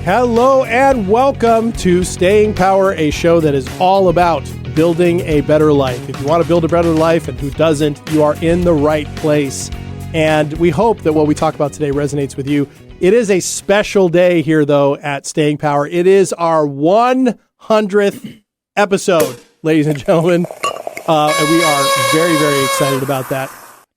Hello and welcome to Staying Power, a show that is all about building a better life. If you want to build a better life, and who doesn't, you are in the right place. And we hope that what we talk about today resonates with you. It is a special day here, though, at Staying Power. It is our 100th episode, ladies and gentlemen. And we are very, very excited about that.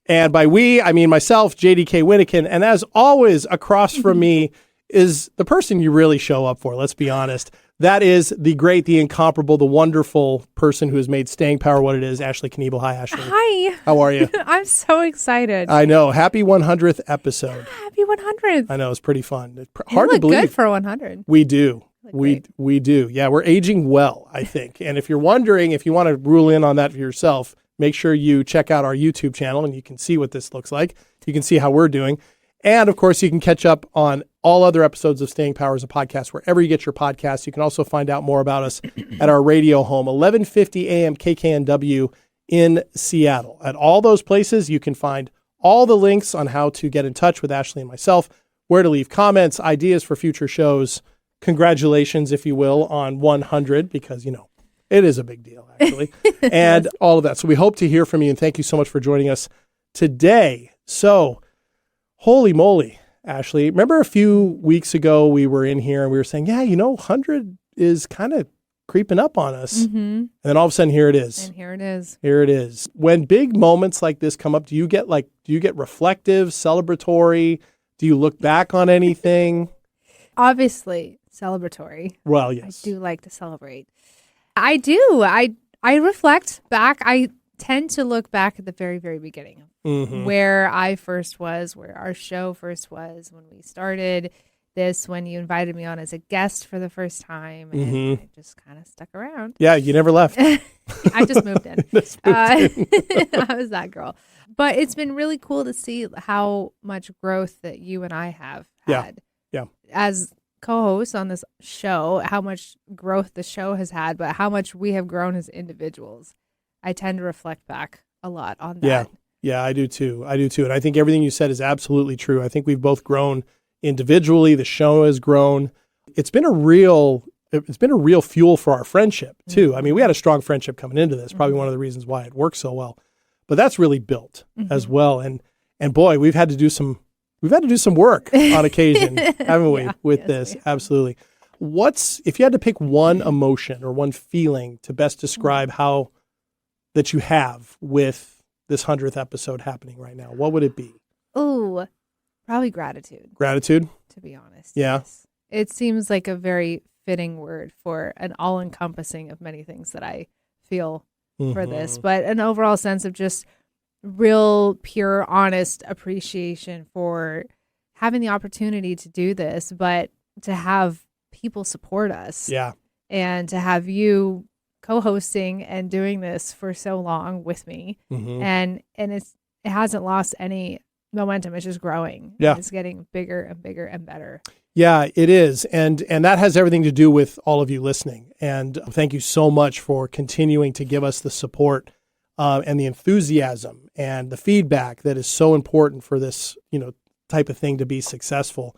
And by we, I mean myself, JDK Winnikin. And as always, across from me is the person you really show up for, let's be honest. That is the great, the incomparable, the wonderful person who has made Staying Power what it is, Ashley Kniebel. Hi, Ashley. Hi. How are you? I'm so excited. I know. Happy 100th episode. Happy 100th. I know. It's pretty fun. It's You hard to look believe. good for 100. We do. We do. Yeah, we're aging well, I think. And if you're wondering, if you want to rule in on that for yourself, make sure you check out our YouTube channel and you can see what this looks like. You can see how we're doing. And of course, you can catch up on all other episodes of Staying Power as a podcast, wherever you get your podcasts. You can also find out more about us at our radio home, 1150 AM KKNW in Seattle. At all those places, you can find all the links on how to get in touch with Ashley and myself, where to leave comments, ideas for future shows. Congratulations, if you will, on 100, because, you know, it is a big deal, actually, and all of that. So we hope to hear from you, and thank you so much for joining us today. So, holy moly, Ashley. Remember a few weeks ago we were in here and we were saying, yeah, you know, 100 is kind of creeping up on us. Mm-hmm. And then all of a sudden, here it is. And here it is. Here it is. When big moments like this come up, do you get reflective, celebratory? Do you look back on anything? Obviously, celebratory. Well, yes. I do like to celebrate. I do. I reflect back. I tend to look back at the very, very beginning, where I first was, where our show first was, when we started this, when you invited me on as a guest for the first time, and I just kind of stuck around. Yeah, you never left. I just moved in. I was that girl. But it's been really cool to see how much growth that you and I have had. Yeah. As co-hosts on this show, how much growth the show has had, but how much we have grown as individuals. I tend to reflect back a lot on that. Yeah, I do too. And I think everything you said is absolutely true. I think we've both grown individually. The show has grown. It's been a real fuel for our friendship too. I mean, we had a strong friendship coming into this, probably one of the reasons why it worked so well. But that's really built as well. And boy, we've had to do some work on occasion, haven't we, with this? Absolutely. If you had to pick one emotion or one feeling to best describe how that you have with this 100th episode happening right now, what would it be? Oh, probably gratitude. Gratitude? To be honest. Yeah. Yes. It seems like a very fitting word for an all-encompassing of many things that I feel for this, but an overall sense of just real, pure, honest appreciation for having the opportunity to do this, but to have people support us. Yeah. And to have you co-hosting and doing this for so long with me. And it hasn't lost any momentum. It's just growing. Yeah. It's getting bigger and bigger and better. Yeah, it is. And that has everything to do with all of you listening. And thank you so much for continuing to give us the support and the enthusiasm and the feedback that is so important for this, type of thing to be successful.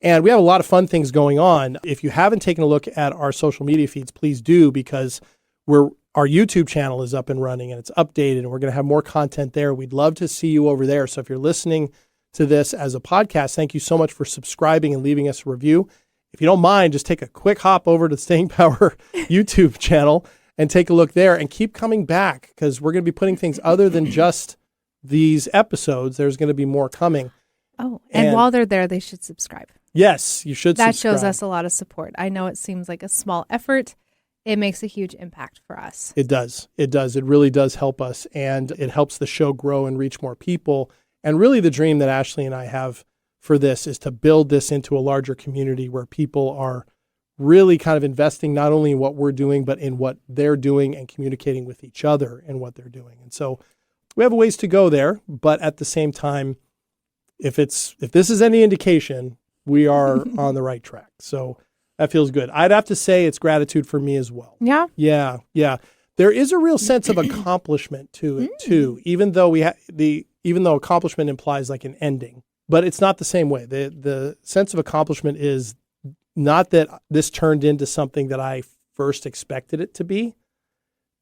And we have a lot of fun things going on. If you haven't taken a look at our social media feeds, please do, because our YouTube channel is up and running and it's updated and we're going to have more content there. We'd love to see you over there. So if you're listening to this as a podcast, thank you so much for subscribing and leaving us a review. If you don't mind, just take a quick hop over to the Staying Power YouTube channel and take a look there and keep coming back, because we're going to be putting things other than just these episodes. There's going to be more coming. Oh, and while they're there, they should subscribe. Yes, you should That subscribe. shows us a lot of support. I know it seems like a small effort. It makes a huge impact for us. It does. It does. It really does help us, and it helps the show grow and reach more people. And really the dream that Ashley and I have for this is to build this into a larger community where people are really kind of investing not only in what we're doing, but in what they're doing and communicating with each other and what they're doing. And so we have a ways to go there, but at the same time, if this is any indication, we are on the right track. So that feels good. I'd have to say it's gratitude for me as well. Yeah. Yeah. There is a real sense of accomplishment to it too, even though even though accomplishment implies like an ending, but it's not the same way. The sense of accomplishment is not that this turned into something that I first expected it to be,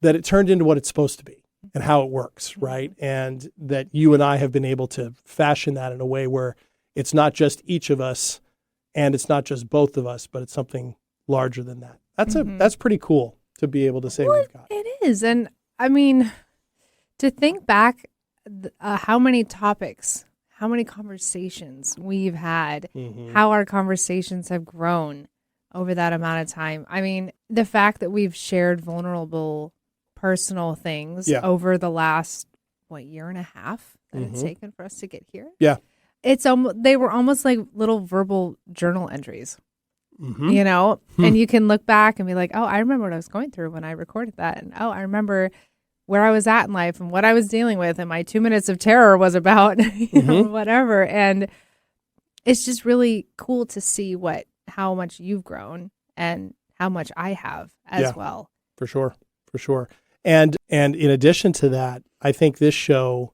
that it turned into what it's supposed to be and how it works, right? And that you and I have been able to fashion that in a way where it's not just each of us and it's not just both of us, but it's something larger than that. That's pretty cool to be able to say we've got. It is. And I mean, to think back how many topics, how many conversations we've had, how our conversations have grown over that amount of time. I mean, the fact that we've shared vulnerable personal things over the last, year and a half that it's taken for us to get here. Yeah. They were almost like little verbal journal entries, you know, and you can look back and be like, oh, I remember what I was going through when I recorded that. And oh, I remember where I was at in life and what I was dealing with. And my 2 minutes of terror was about, you know, whatever. And it's just really cool to see how much you've grown and how much I have as well. For sure. And in addition to that, I think this show,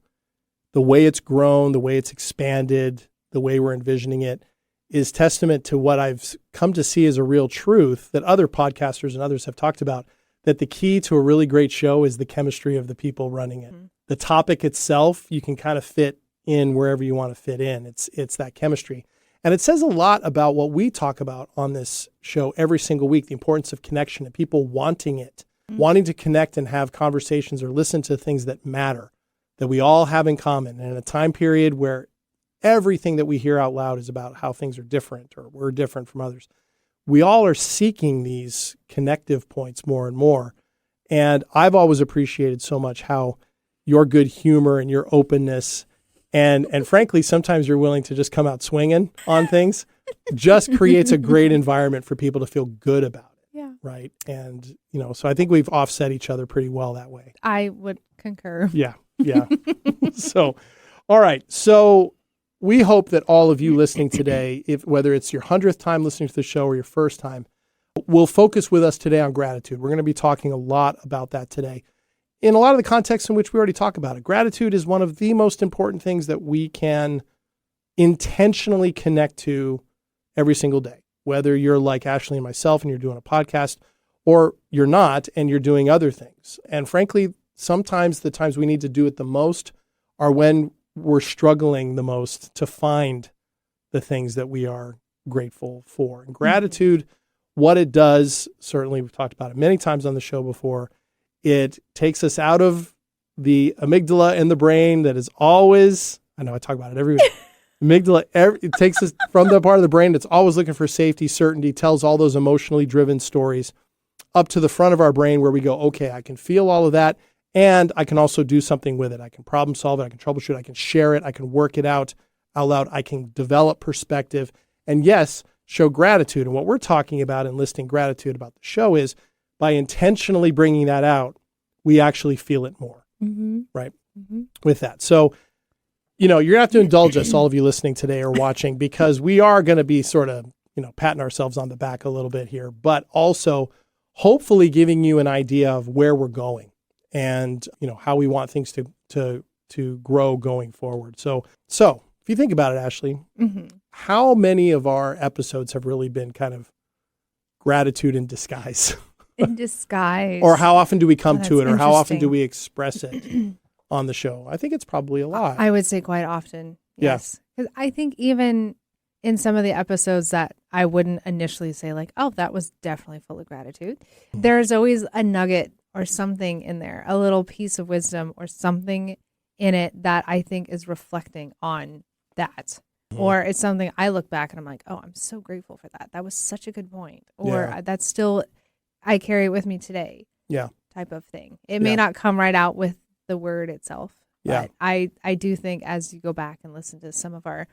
the way it's grown, the way it's expanded, the way we're envisioning it is testament to what I've come to see as a real truth that other podcasters and others have talked about, that the key to a really great show is the chemistry of the people running it. The topic itself, you can kind of fit in wherever you want to fit in. It's that chemistry. And it says a lot about what we talk about on this show every single week, the importance of connection and people wanting it, wanting to connect and have conversations or listen to things that matter, that we all have in common. And in a time period where everything that we hear out loud is about how things are different or we're different from others, we all are seeking these connective points more and more. And I've always appreciated so much how your good humor and your openness and frankly, sometimes you're willing to just come out swinging on things, just creates a great environment for people to feel good about it. Yeah. Right. And, you know, so I think we've offset each other pretty well that way. I would concur. Yeah. So, all right. So we hope that all of you listening today, whether it's your 100th time listening to the show or your first time, will focus with us today on gratitude. We're going to be talking a lot about that today in a lot of the context in which we already talk about it. Gratitude is one of the most important things that we can intentionally connect to every single day, whether you're like Ashley and myself and you're doing a podcast or you're not and you're doing other things. And frankly, sometimes the times we need to do it the most are when we're struggling the most to find the things that we are grateful for. And gratitude, what it does, certainly we've talked about it many times on the show before, it takes us out of the amygdala in the brain that is always, I know I talk about it every week, amygdala, it takes us from the part of the brain that's always looking for safety, certainty, tells all those emotionally driven stories up to the front of our brain where we go, okay, I can feel all of that. And I can also do something with it. I can problem solve it. I can troubleshoot. I can share it. I can work it out loud. I can develop perspective. And yes, show gratitude. And what we're talking about in listing gratitude about the show is by intentionally bringing that out, we actually feel it more, right? With that. So, you know, you're going to have to indulge us, all of you listening today or watching, because we are going to be sort of, you know, patting ourselves on the back a little bit here, but also hopefully giving you an idea of where we're going. And, you know, how we want things to grow going forward. So if you think about it, Ashley, how many of our episodes have really been kind of gratitude in disguise? In disguise. Or how often do we come to it? Or how often do we express it on the show? I think it's probably a lot. I would say quite often. Yes. Because I think even in some of the episodes that I wouldn't initially say like, oh, that was definitely full of gratitude. There's always a nugget or something in there, a little piece of wisdom or something in it that I think is reflecting on that. Or it's something I look back and I'm like, oh, I'm so grateful for that. That was such a good point. Or that's still, I carry it with me today. Yeah. Type of thing. It may not come right out with the word itself. But I do think as you go back and listen to some of our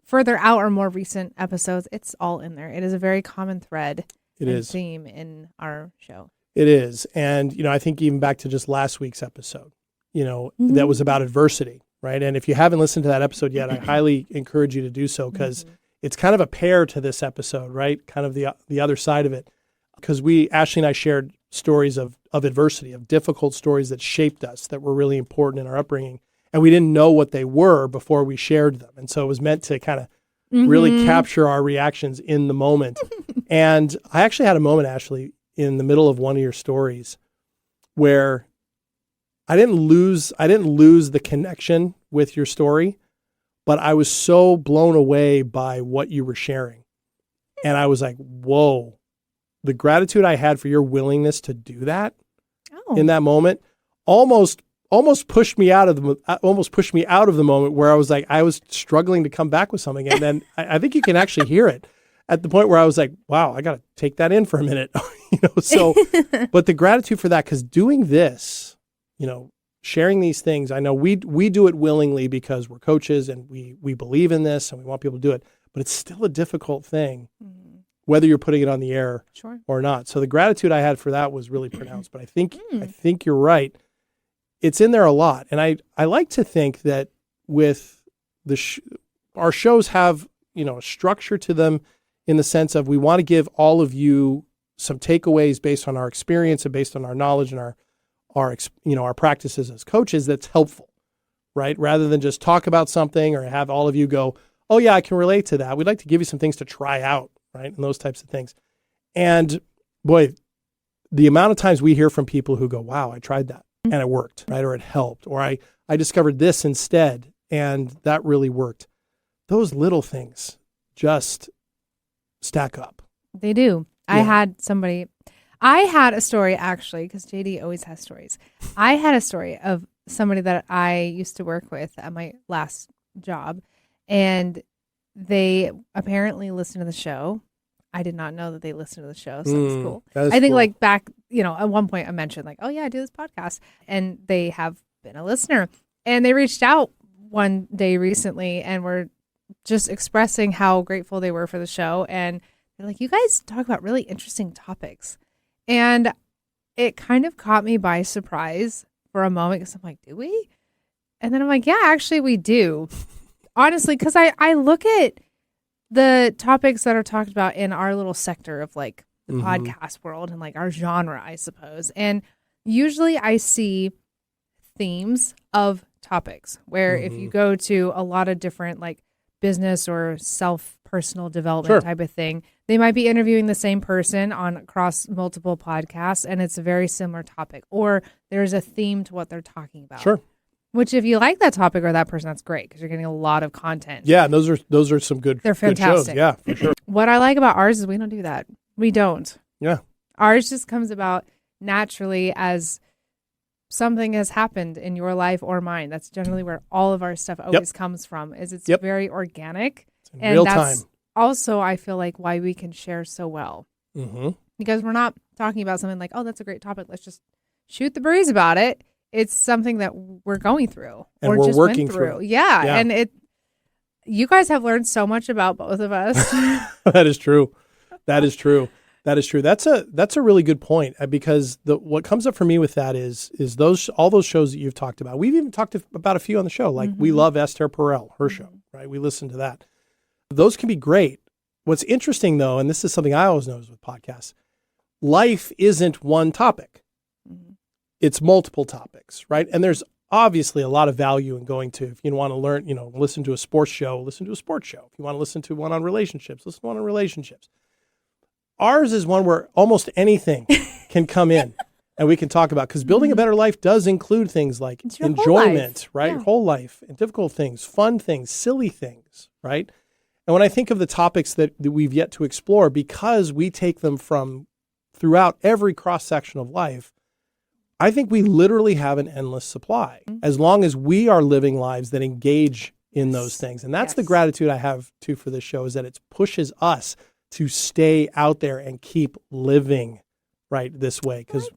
further out or more recent episodes, it's all in there. It is a very common thread and theme in our show. It is. And, you know, I think even back to just last week's episode, you know, that was about adversity, right? And if you haven't listened to that episode yet, I highly encourage you to do so because it's kind of a pair to this episode, right? Kind of the other side of it. Because Ashley and I shared stories of adversity, of difficult stories that shaped us, that were really important in our upbringing. And we didn't know what they were before we shared them. And so it was meant to kind of really capture our reactions in the moment And I actually had a moment, Ashley, in the middle of one of your stories where I didn't lose the connection with your story, but I was so blown away by what you were sharing. And I was like, whoa, the gratitude I had for your willingness to do that in that moment almost pushed me out of the moment where I was like, I was struggling to come back with something. And then I think you can actually hear it at the point where I was like, wow, I got to take that in for a minute. So, but the gratitude for that, because doing this, sharing these things, I know we do it willingly because we're coaches and we believe in this and we want people to do it, but it's still a difficult thing, whether you're putting it on the air or not. So the gratitude I had for that was really pronounced, but I think you're right. It's in there a lot. And I like to think that with our shows have, a structure to them in the sense of we want to give all of you some takeaways based on our experience and based on our knowledge and our practices as coaches that's helpful, right? Rather than just talk about something or have all of you go, oh yeah, I can relate to that. We'd like to give you some things to try out, right? And those types of things. And boy, the amount of times we hear from people who go, wow, I tried that and it worked, right? Or it helped, or I discovered this instead and that really worked. Those little things just stack up. They do. Yeah. I had a story actually, because JD always has stories. I had a story of somebody that I used to work with at my last job, and they apparently listened to the show. I did not know that they listened to the show, so that's cool. I think cool. Back, at one point I mentioned oh yeah, I do this podcast, and they have been a listener, and they reached out one day recently and were just expressing how grateful they were for the show, and they're like, you guys talk about really interesting topics. And it kind of caught me by surprise for a moment because I'm like, do we? And then I'm like, yeah, actually we do. Honestly, because I look at the topics that are talked about in our little sector of the podcast world and our genre, I suppose. And usually I see themes of topics where if you go to a lot of different business or personal development type of thing, they might be interviewing the same person across multiple podcasts, and it's a very similar topic, or there's a theme to what they're talking about. Sure. Which, if you like that topic or that person, that's great because you're getting a lot of content. Yeah, and those are some good. They're fantastic. Good shows. Yeah, for sure. What I like about ours is we don't do that. We don't. Yeah. Ours just comes about naturally as something has happened in your life or mine. That's generally where all of our stuff always comes from. It's very organic. It's in real time. Also, I feel like why we can share so well. Because we're not talking about something like, oh, that's a great topic, let's just shoot the breeze about it. It's something that we're going through and we're just working through. Yeah. And you guys have learned so much about both of us. That is true. That's a really good point, because what comes up for me with that is all those shows that you've talked about. We've even talked about a few on the show. We love Esther Perel, her show, right? We listen to that. Those can be great. What's interesting though, and this is something I always notice with podcasts, life isn't one topic. It's multiple topics, right? And there's obviously a lot of value in going to, if you want to learn, listen to a sports show, listen to a sports show. If you want to listen to one on relationships, listen to one on relationships. Ours is one where almost anything can come in and we can talk about, because building a better life does include things like enjoyment, right? Yeah. Whole life, and difficult things, fun things, silly things, right? And when I think of the topics that we've yet to explore, because we take them from throughout every cross-section of life, I think we literally have an endless supply as long as we are living lives that engage in those things. And that's the gratitude I have too for this show, is that it pushes us to stay out there and keep living right this way. Because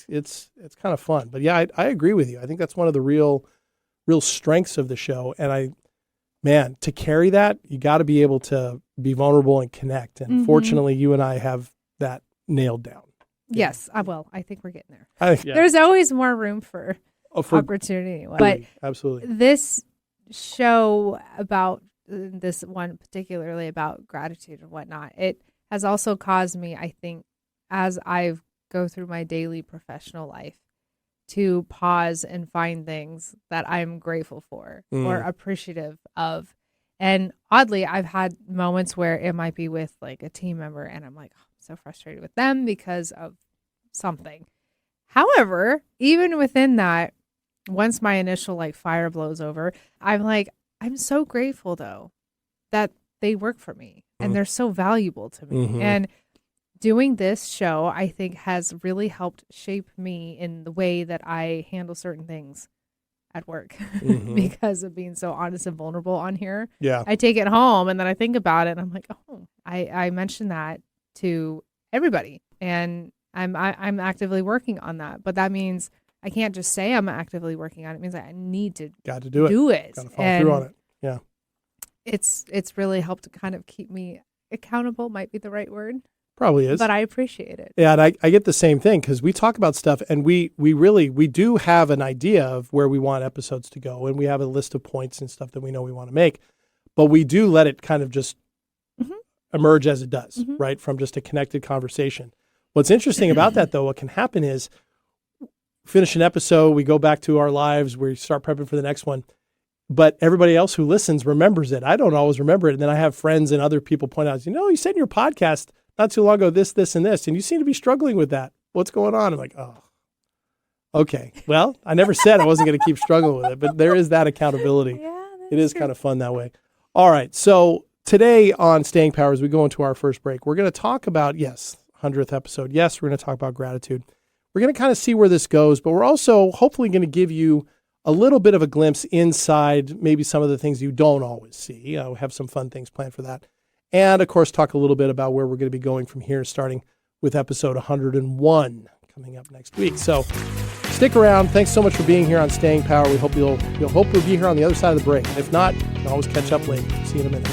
it's kind of fun. But yeah, I agree with you. I think that's one of the real strengths of the show. And to carry that, you got to be able to be vulnerable and connect. And fortunately, you and I have that nailed down. Yes. Well, I think we're getting there. There's always more room for opportunity. But absolutely. This show about this one particularly about gratitude and whatnot, it has also caused me, I think, as I go through my daily professional life, to pause and find things that I'm grateful for or appreciative of. And oddly, I've had moments where it might be with like a team member and I'm like, oh, I'm so frustrated with them because of something. However, even within that, once my initial like fire blows over, I'm like, I'm so grateful though that they work for me and they're so valuable to me. Mm-hmm. And doing this show, I think, has really helped shape me in the way that I handle certain things at work because of being so honest and vulnerable on here. Yeah. I take it home and then I think about it and I'm like, oh, I mentioned that to everybody and I'm actively working on that. But that means I can't just say I'm actively working on it. It means I need to do it. Got to follow through on it. Yeah. It's really helped to kind of keep me accountable, might be the right word. Probably is. But I appreciate it. Yeah, and I get the same thing because we talk about stuff and we do have an idea of where we want episodes to go and we have a list of points and stuff that we know we want to make, but we do let it kind of just emerge as it does, right? From just a connected conversation. What's interesting about that though, what can happen is finish an episode, we go back to our lives, we start prepping for the next one, but everybody else who listens remembers it. I don't always remember it. And then I have friends and other people point out, you said in your podcast not too long ago, this, and this, and you seem to be struggling with that. What's going on? I'm like, oh, okay. Well, I never said I wasn't going to keep struggling with it, but there is that accountability. Yeah, it is kind of fun that way. All right. So today on Staying Power, as we go into our first break, we're going to talk about, 100th episode. Yes, we're going to talk about gratitude. We're going to kind of see where this goes, but we're also hopefully going to give you a little bit of a glimpse inside maybe some of the things you don't always see. We have some fun things planned for that. And, of course, talk a little bit about where we're going to be going from here, starting with episode 101 coming up next week. So stick around. Thanks so much for being here on Staying Power. We hope you'll be here on the other side of the break. And if not, you can always catch up later. See you in a minute.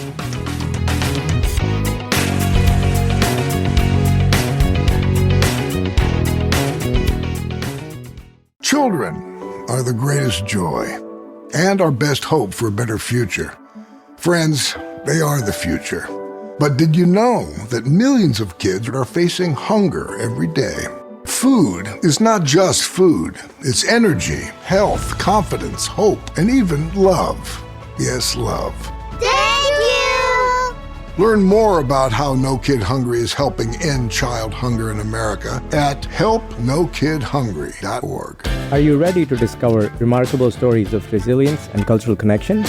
Children are the greatest joy and our best hope for a better future. Friends, they are the future. But did you know that millions of kids are facing hunger every day? Food is not just food. It's energy, health, confidence, hope, and even love. Yes, love. Thank you! Learn more about how No Kid Hungry is helping end child hunger in America at helpnokidhungry.org. Are you ready to discover remarkable stories of resilience and cultural connection?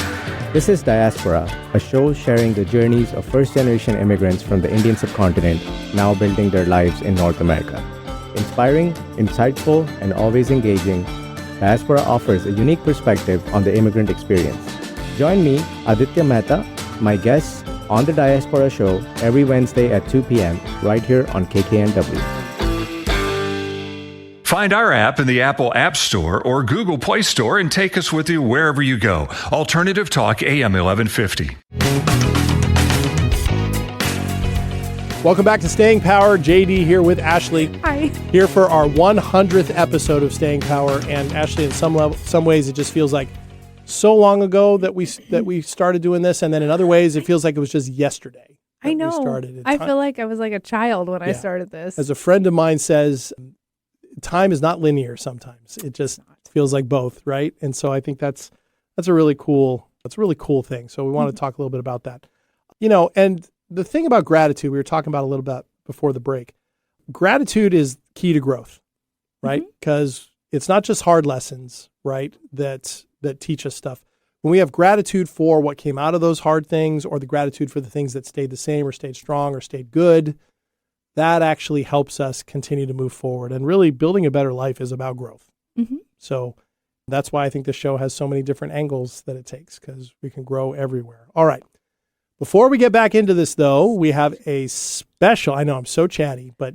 This is Diaspora, a show sharing the journeys of first-generation immigrants from the Indian subcontinent now building their lives in North America. Inspiring, insightful, and always engaging, Diaspora offers a unique perspective on the immigrant experience. Join me, Aditya Mehta, my guests, on the Diaspora Show every Wednesday at 2 p.m. right here on KKNW. Find our app in the Apple App Store or Google Play Store and take us with you wherever you go. Alternative Talk AM 1150. Welcome back to Staying Power. JD here with Ashley. Hi. Here for our 100th episode of Staying Power. And Ashley, in some ways, it just feels like so long ago that we started doing this. And then in other ways, it feels like it was just yesterday. I know. We started. I feel like I was like a child when I started this. As a friend of mine says, time is not linear sometimes. It just feels like both, right? And so I think that's a really cool thing. So we want to talk a little bit about that. And the thing about gratitude, we were talking about a little bit before the break. Gratitude is key to growth, right? Because it's not just hard lessons, right, that teach us stuff. When we have gratitude for what came out of those hard things, or the gratitude for the things that stayed the same or stayed strong or stayed good, that actually helps us continue to move forward. And really building a better life is about growth. So that's why I think the show has so many different angles that it takes, because we can grow everywhere. All right. Before we get back into this, though, we have a special, I know I'm so chatty, but,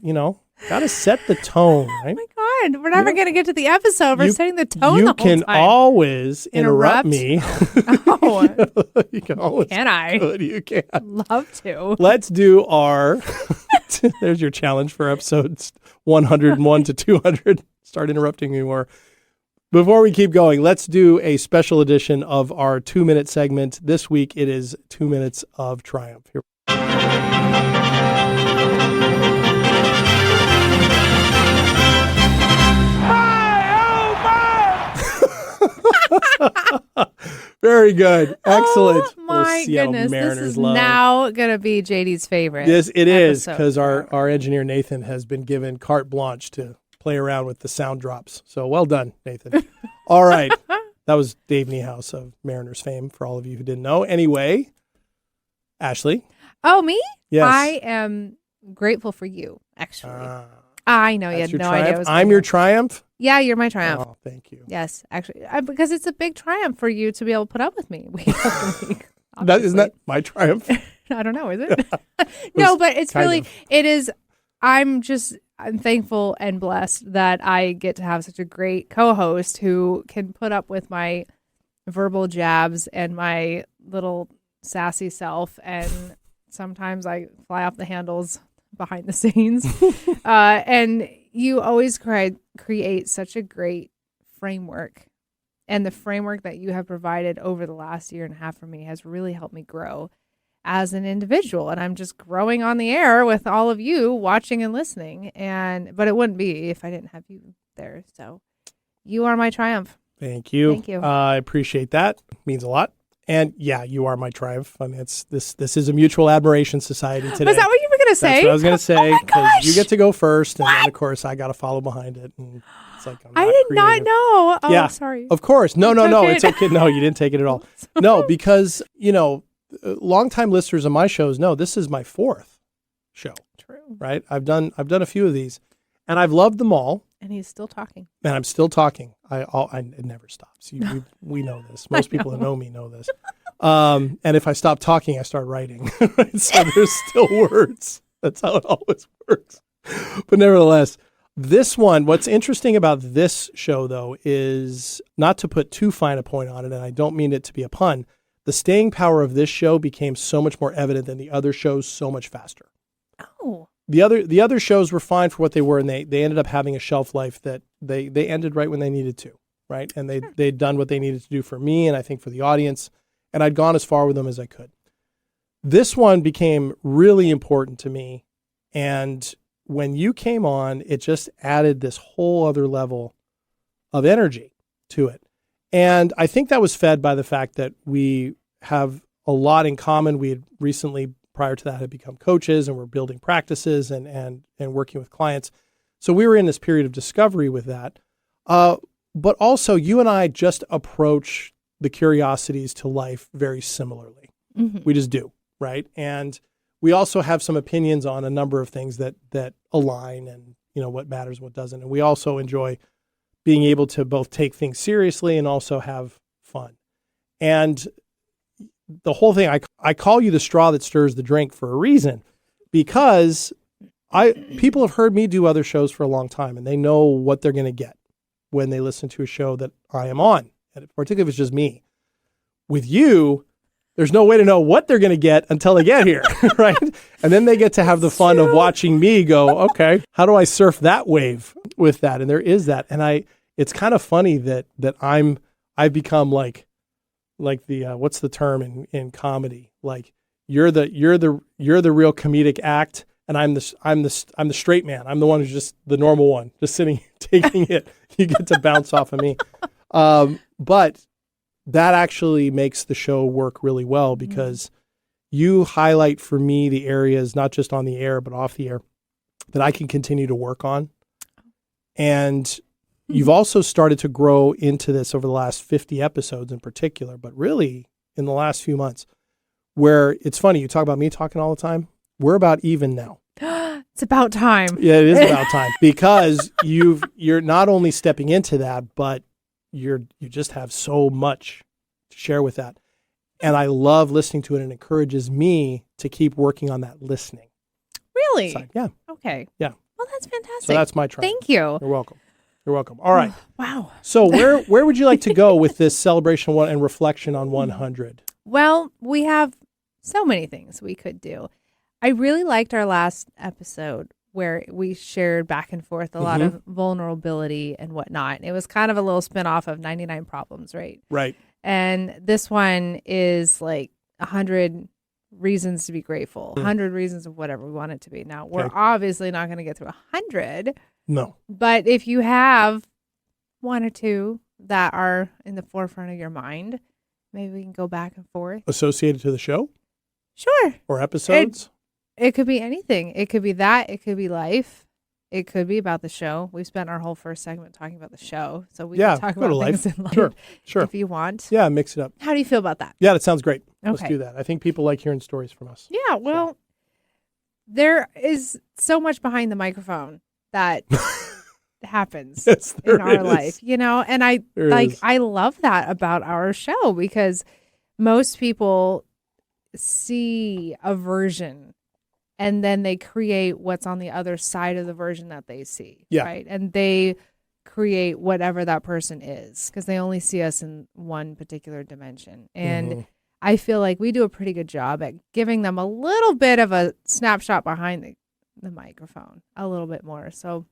got to set the tone, right? Oh my God. We're never going to get to the episode. We're setting the tone the whole time. You can always interrupt me. Oh. You can always. Can I? Good, you can. Love to. Let's do our, there's your challenge for episodes 101 to 200. Start interrupting me more. Before we keep going, let's do a special edition of our 2-minute segment. This week, it is 2 minutes of triumph. Here. Very good. Excellent. Oh my Seattle goodness. This Mariners is love. now going to be JD's favorite. Yes, it is, episode. because our engineer Nathan has been given carte blanche to play around with the sound drops. So well done, Nathan. All right. That was Dave Niehaus of Mariners fame, for all of you who didn't know. Anyway, Ashley. Oh, me? Yes. I am grateful for you, actually. I know you had no idea. I'm your triumph? Yeah, you're my triumph. Oh, thank you. Yes, actually, because it's a big triumph for you to be able to put up with me. Isn't that my triumph? I don't know, is it? No, but it's really, it is, I'm thankful and blessed that I get to have such a great co-host who can put up with my verbal jabs and my little sassy self. And sometimes I fly off the handles behind the scenes. And you always create such a great framework. And the framework that you have provided over the last year and a half for me has really helped me grow as an individual. And I'm just growing on the air with all of you watching and listening. But it wouldn't be if I didn't have you there. So you are my triumph. Thank you. Thank you. I appreciate that. It means a lot. And yeah, you are my triumph. I mean, this is a mutual admiration society today. Was that what you were going to say? That's what I was going to say. Oh my gosh. You get to go first, and then of course I got to follow behind it. And it's like I did not know. Oh, yeah, sorry. Of course. No, it's okay. No, you didn't take it at all. So no, because longtime listeners of my shows know this is my fourth show. True. Right? I've done a few of these, and I've loved them all. And he's still talking. And I'm still talking. It never stops. We know this. Most people that know me know this. And if I stop talking, I start writing. Right? So there's still words. That's how it always works. But nevertheless, this one, what's interesting about this show, though, is not to put too fine a point on it, and I don't mean it to be a pun, the staying power of this show became so much more evident than the other shows so much faster. Oh. The other shows were fine for what they were, and they ended up having a shelf life that they ended right when they needed to, right? And they'd done what they needed to do for me, and I think for the audience, and I'd gone as far with them as I could. This one became really important to me, and when you came on, it just added this whole other level of energy to it. And I think that was fed by the fact that we have a lot in common. We had recently, prior to that, had become coaches, and we're building practices and working with clients. So we were in this period of discovery with that. But also, you and I just approach the curiosities to life very similarly. Mm-hmm. We just do, right? And we also have some opinions on a number of things that align, and what matters, what doesn't. And we also enjoy being able to both take things seriously and also have fun. And the whole thing, I call you the straw that stirs the drink for a reason, because people have heard me do other shows for a long time, and they know what they're going to get when they listen to a show that I am on, and particularly if it's just me. With you, there's no way to know what they're going to get until they get here, right? And then they get to have the fun of watching me go, okay, how do I surf that wave with that? And there is that, and it's kind of funny that I've become like the what's the term in comedy? Like you're the real comedic act, and I'm the straight man. I'm the one who's just the normal one, just sitting taking it. You get to bounce off of me, but that actually makes the show work really well, because you highlight for me the areas, not just on the air but off the air, that I can continue to work on, and you've also started to grow into this over the last 50 episodes in particular, but really in the last few months, where it's funny, you talk about me talking all the time. We're about even now. It's about time. Yeah, it is about time, because you're not only stepping into that, but you just have so much to share with that. And I love listening to it, and it encourages me to keep working on that listening. Really? Side. Yeah. Okay. Yeah. Well, that's fantastic. So that's my try. Thank you. You're welcome. You're welcome. All right. Wow. So where would you like to go with this celebration one and reflection on 100? Well, we have so many things we could do. I really liked our last episode where we shared back and forth a lot of vulnerability and whatnot. It was kind of a little spinoff of 99 Problems, right? Right. And this one is like 100 reasons to be grateful, 100 reasons of whatever we want it to be. Now, we're obviously not going to get through 100. No. But if you have one or two that are in the forefront of your mind, Maybe we can go back and forth. Associated to the show Sure. or episodes? It could be anything. It could be that. It could be life. It could be about the show. We spent our whole first segment talking about the show. So we can talk go to about life. things in life Sure. if you want. Yeah, mix it up. How do you feel about that? Yeah, that sounds great. Let's Okay. do that. I think people like hearing stories from us. Yeah, well, there is so much behind the microphone that happens Yes, in there our is. life, and There is. I love that about our show because most people see a version and then they create what's on the other side of the version that they see, Yeah. right? And they create whatever that person is because they only see us in one particular dimension. And I feel like we do a pretty good job at giving them a little bit of a snapshot behind the microphone, a little bit more. So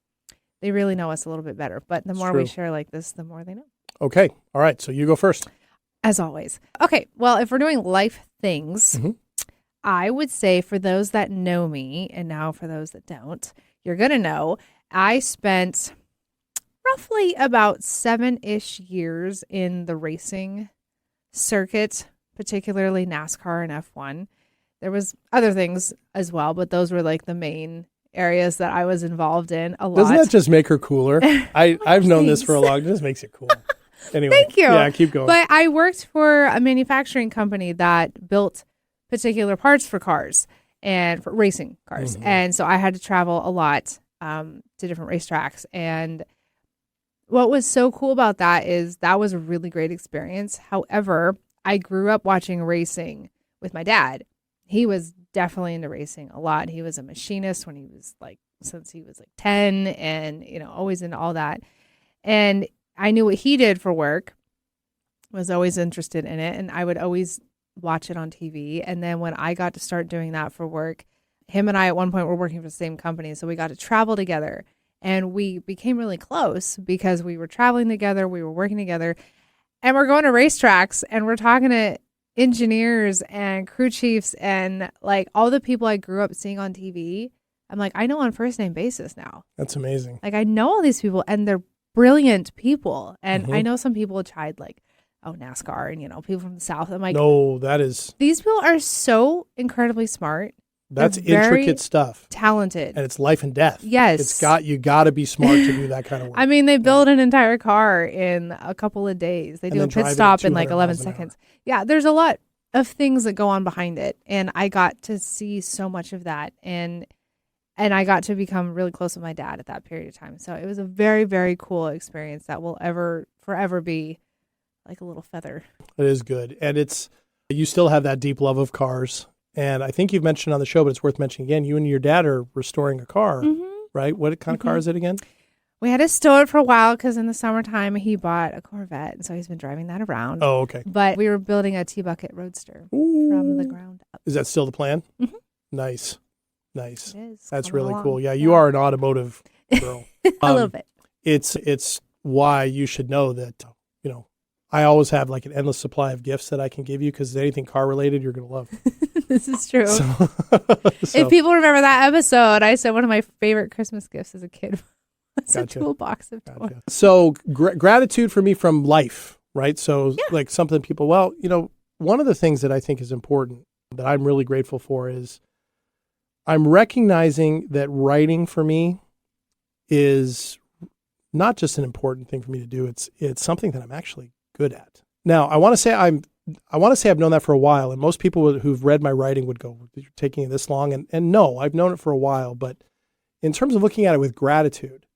they really know us a little bit better. But the more we true. share like this, the more they know. Okay. All right. So you go first. As always. Okay. Well, if we're doing life things, I would say for those that know me, and now for those that don't, you're going to know I spent roughly about 7-ish years in the racing circuit, particularly NASCAR and F1. There was other things as well, but those were like the main areas that I was involved in a lot. Doesn't that just make her cooler? I've known this Thanks. for a long time. It just makes it cool. Anyway. Thank you. Yeah, keep going. But I worked for a manufacturing company that built particular parts for cars and for racing cars. And so I had to travel a lot to different racetracks. And what was so cool about that is that was a really great experience. However, I grew up watching racing with my dad. He was definitely into racing a lot. He was a machinist when he was since he was 10 and, always into all that. And I knew what he did for work, was always interested in it. And I would always watch it on TV. And then when I got to start doing that for work, him and I at one point were working for the same company. So we got to travel together and we became really close because we were traveling together. We were working together and we're going to racetracks and we're talking to engineers and crew chiefs and all the people I grew up seeing on TV. I'm I know on first name basis now. That's amazing. I know all these people and they're brilliant people. And I know some people tried NASCAR and, people from the South. I'm no, that is. These people are so incredibly smart. That's They're very intricate stuff. Talented. And it's life and death. Yes. You got to be smart to do that kind of work. I mean, they build an entire car in a couple of days. They And do a then pit drive it at stop in 200 11 miles an hour. seconds. Yeah, there's a lot of things that go on behind it. And I got to see so much of that. And I got to become really close with my dad at that period of time. So it was a very, very cool experience that will forever be like a little feather. It is good. And you still have that deep love of cars. And I think you've mentioned on the show, but it's worth mentioning again, you and your dad are restoring a car, right? What kind of car is it again? We had to stow it for a while because in the summertime he bought a Corvette. And so he's been driving that around. Oh, okay. But we were building a T-Bucket Roadster from the ground up. Is that still the plan? Nice. It is. That's coming really along. cool. Yeah, you are an automotive girl. A little bit. It's why you should know that, I always have an endless supply of gifts that I can give you because anything car related, you're going to love. This is true. So, If people remember that episode, I said one of my favorite Christmas gifts as a kid was Gotcha. a toolbox of toys. Gotcha. So gratitude for me from life, right? So something people, one of the things that I think is important that I'm really grateful for is I'm recognizing that writing for me is not just an important thing for me to do. It's something that I'm actually good at. Now, I want to say I've known that for a while, and most people who've read my writing would go, "You're taking it this long?" And no, I've known it for a while. But in terms of looking at it with gratitude,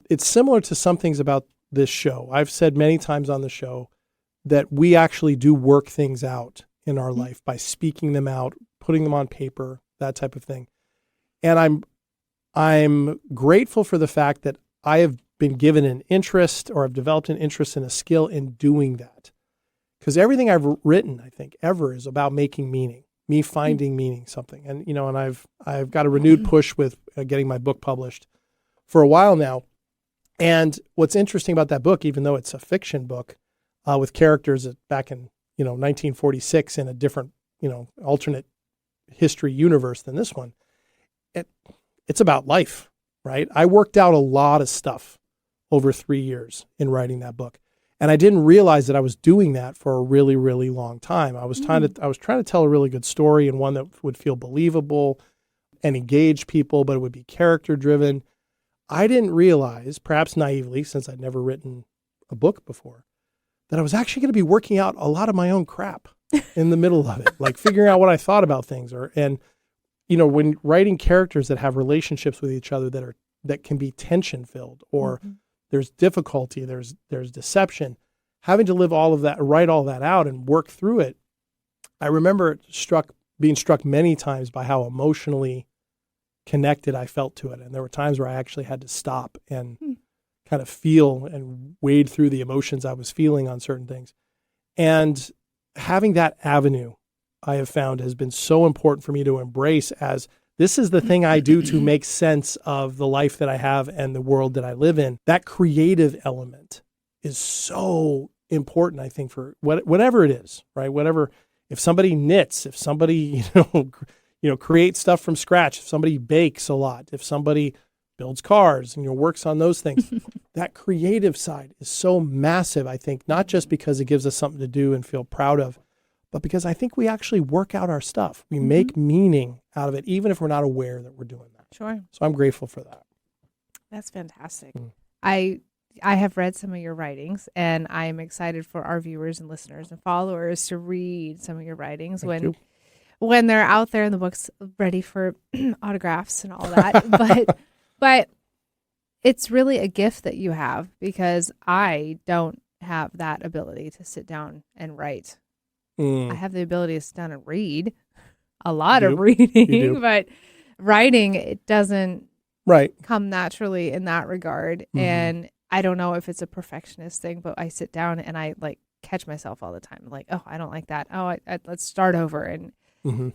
it's similar to some things about this show. I've said many times on the show that we actually do work things out in our life by speaking them out, putting them on paper, that type of thing. And I'm grateful for the fact that I have been given an interest or I've developed an interest and a skill in doing that. Because everything I've written, I think, ever is about making meaning, me finding meaning, something. And, and I've got a renewed push with getting my book published for a while now. And what's interesting about that book, even though it's a fiction book with characters back in, 1946 in a different, alternate history universe than this one, it's about life, right? I worked out a lot of stuff over 3 years in writing that book. And I didn't realize that I was doing that for a really, really long time. I was trying to tell a really good story, and one that would feel believable and engage people, but it would be character driven. I didn't realize, perhaps naively, since I'd never written a book before, that I was actually going to be working out a lot of my own crap in the middle of it, like figuring out what I thought about things, and when writing characters that have relationships with each other that can be tension filled, or there's difficulty, there's deception, having to live all of that, write all that out and work through it. I remember being struck many times by how emotionally connected I felt to it. And there were times where I actually had to stop and kind of feel and wade through the emotions I was feeling on certain things. And having that avenue, I have found, has been so important for me to embrace, as this is the thing I do to make sense of the life that I have and the world that I live in. That creative element is so important, I think, for whatever it is, right? Whatever, if somebody knits, if somebody, creates stuff from scratch, if somebody bakes a lot, if somebody builds cars and works on those things, that creative side is so massive, I think, not just because it gives us something to do and feel proud of, but because I think we actually work out our stuff. We make meaning out of it, even if we're not aware that we're doing that. Sure. So I'm grateful for that. That's fantastic. I have read some of your writings, and I am excited for our viewers and listeners and followers to read some of your writings when they're out there in the books ready for autographs and all that. But it's really a gift that you have, because I don't have that ability to sit down and write. I have the ability to sit down and read a lot of reading, but writing, it doesn't come naturally in that regard. And I don't know if it's a perfectionist thing, but I sit down and I catch myself all the time. Like, oh, I don't like that. Oh, let's start over. And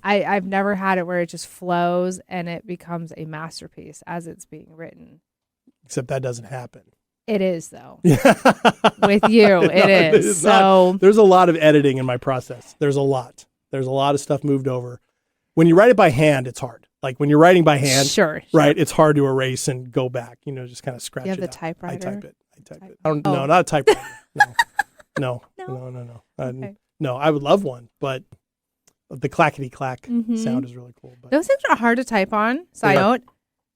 I've never had it where it just flows and it becomes a masterpiece as it's being written. Except that doesn't happen. It is, though. With you, it is. So there's a lot of editing in my process. There's a lot of stuff moved over. When you write it by hand, it's hard. Like when you're writing by hand, sure. Right? It's hard to erase and go back. Just kind of scratch it. You have the out. typewriter? I type it. I don't. No, not a typewriter. No. Okay. No, I would love one, but the clackety clack sound is really cool. But those things are hard to type on. Side note,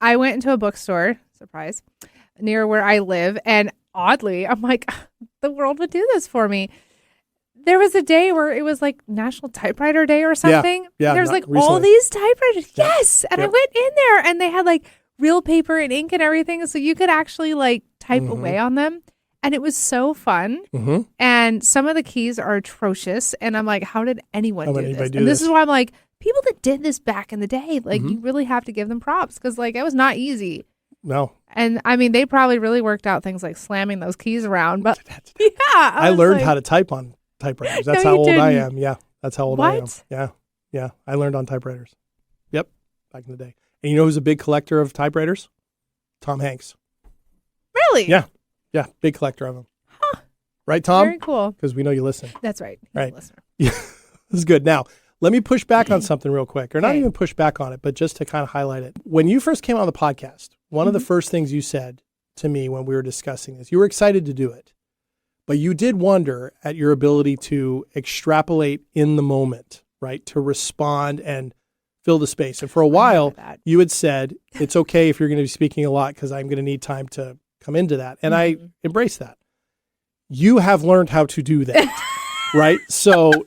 I went into a bookstore, surprise, near where I live, and oddly, I'm like, the world would do this for me. There was a day where it was like National Typewriter Day or something. Yeah. There's recently. all these typewriters. Yeah. Yes. And Yep. I went in there and they had real paper and ink and everything. So you could actually type away on them. And it was so fun. And some of the keys are atrocious. And I'm like, how did anyone do this? And this is why I'm like, people that did this back in the day, you really have to give them props, because it was not easy. No. And I mean, they probably really worked out things like slamming those keys around. But yeah, I learned how to type on typewriters. That's how old I am. Yeah. That's how old I am. Yeah. I learned on typewriters. Yep. Back in the day. And you know who's a big collector of typewriters? Tom Hanks. Really? Yeah. Yeah. Big collector of them. Huh. Right, Tom? Very cool. Because we know you listen. That's right. He's right. a listener. Yeah. This is good. Now, let me push back on something real quick, or not even push back on it, but just to kind of highlight it. When you first came on the podcast, one of the first things you said to me when we were discussing this, you were excited to do it, but you did wonder at your ability to extrapolate in the moment, right? To respond and fill the space. And for a while, you had said, it's okay if you're going to be speaking a lot because I'm going to need time to come into that. And I embrace that. You have learned how to do that, right? So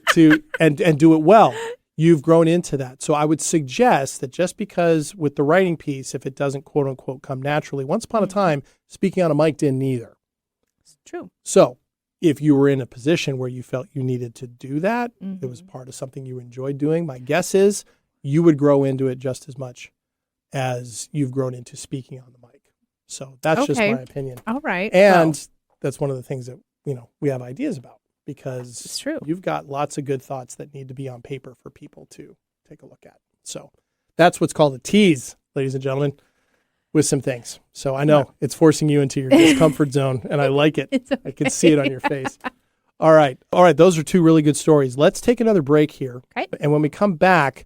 and do it well. You've grown into that. So I would suggest that just because with the writing piece, if it doesn't quote unquote come naturally, once upon a time, speaking on a mic didn't either. It's true. So if you were in a position where you felt you needed to do that, it was part of something you enjoyed doing, my guess is you would grow into it just as much as you've grown into speaking on the mic. So that's just my opinion. All right. And that's one of the things that, we have ideas about. Because it's true. You've got lots of good thoughts that need to be on paper for people to take a look at. So that's what's called a tease, ladies and gentlemen, with some things. So I know it's forcing you into your discomfort zone, and I like it. It's okay. I can see it on your face. All right. Those are two really good stories. Let's take another break here. Okay. And when we come back,